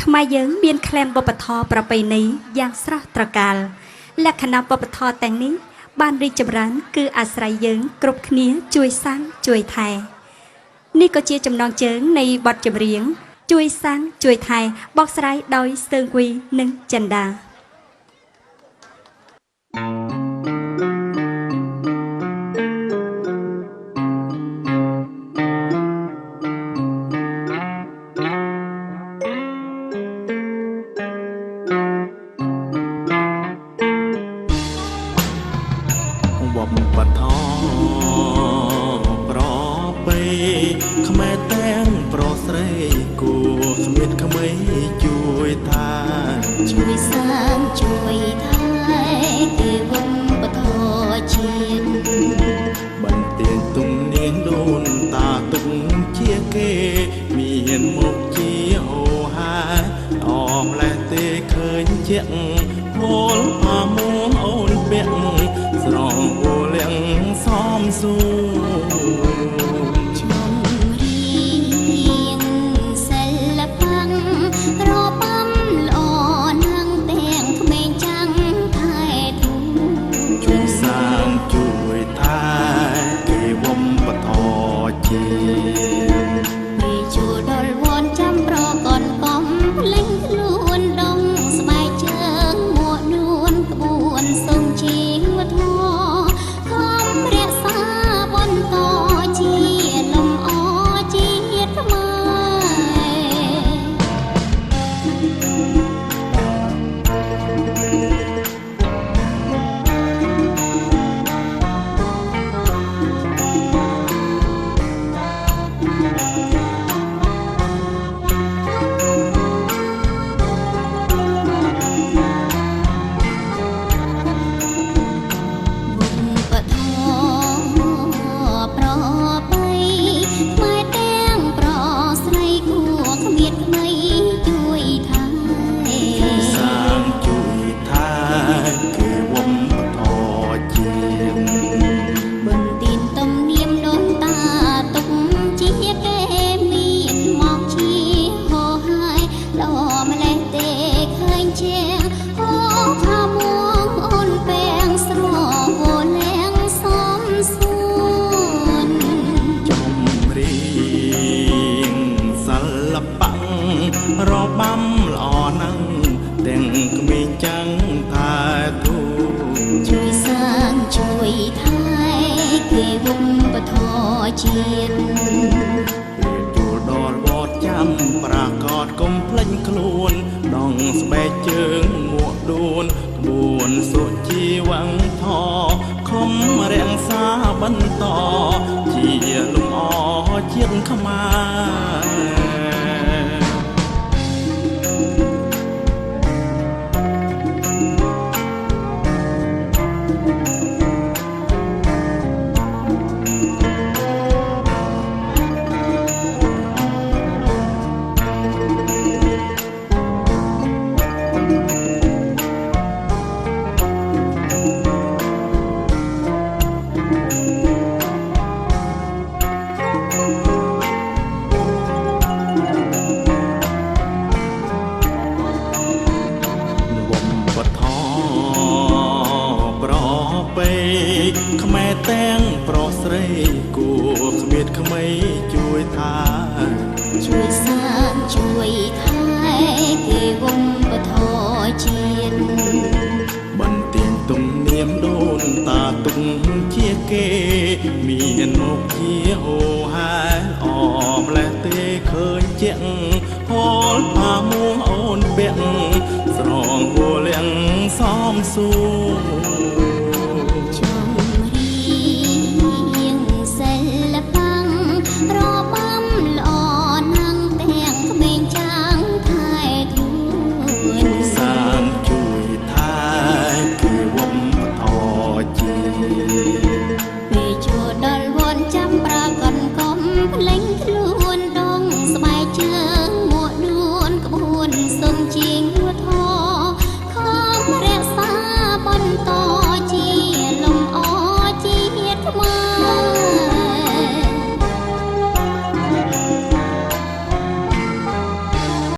ខ្មែរយើងមានក្លែមវប្បធម៌ប្រពៃណីយ៉ាងស្រស់ត្រកាលលក្ខណៈវប្បធម៌ទាំងនេះបានរីកចម្រើនគឺអាស្រ័យយើងគ្រប់គ្នាជួយសាងជួយថែនេះក៏ជាចំណងជើងនៃបទចម្រៀងជួយសាងជួយថែបកស្រាយដោយស្ទើងវីនិងចិន្តាវប្បធម៌ប្រពៃខ្មែរទាំងប្រុសស្រីគួរគ្មានក្មេងជួយថាជួយសាងជួយថែគឺវប្បធម៌ជាតិបន្ទាយទំនាងដូនតាទុកជាគេមានមុខជាអូហាអមលែទេឃើញជាក់ពលផាមួងអូនពាក់ស្រងអូលៀងសំសួរខ្ញុំរៀងសិល្បៈរបាំល្អណាស់ទាំងក្មេងចាំងថែទូជួយសាងជួយថែគេវប្បធម៌ជាតិពេលជួលដល់វនចាំប្រកនកំលេងខ្លួនដងស្បែកជើងមួកនួនក្បួនសុំជីវធម៌ខំរក្សាបន្តជាលំអជាតិរបាំល្អណាស់ទាំងក្មេងចាំងថែទូជួយសាងជួយថែគេវប្បធម៌ជាតិពេលជួលដល់វត្តចាំប្រាកដកុំភ្លេចខ្លួនដងស្បែកជើងមួកដួនក្បួនសុជីវង្សធខំរាំងសាបន្តជាលំអជាតិខ្មែរខ្មែរទាំងប្រុសស្រីគួរគ្មានក្មេងជួយថាជួយសាងជួយថែគេវប្បធម៌ជាតិបន្ទាយទំនៀមដូនតាទុកជាគេមានមុខជាអូហាអមលែទេឃើញជាក់ហូលផាមួងអូនពាក់ស្រងអូលៀងសំសួរជាង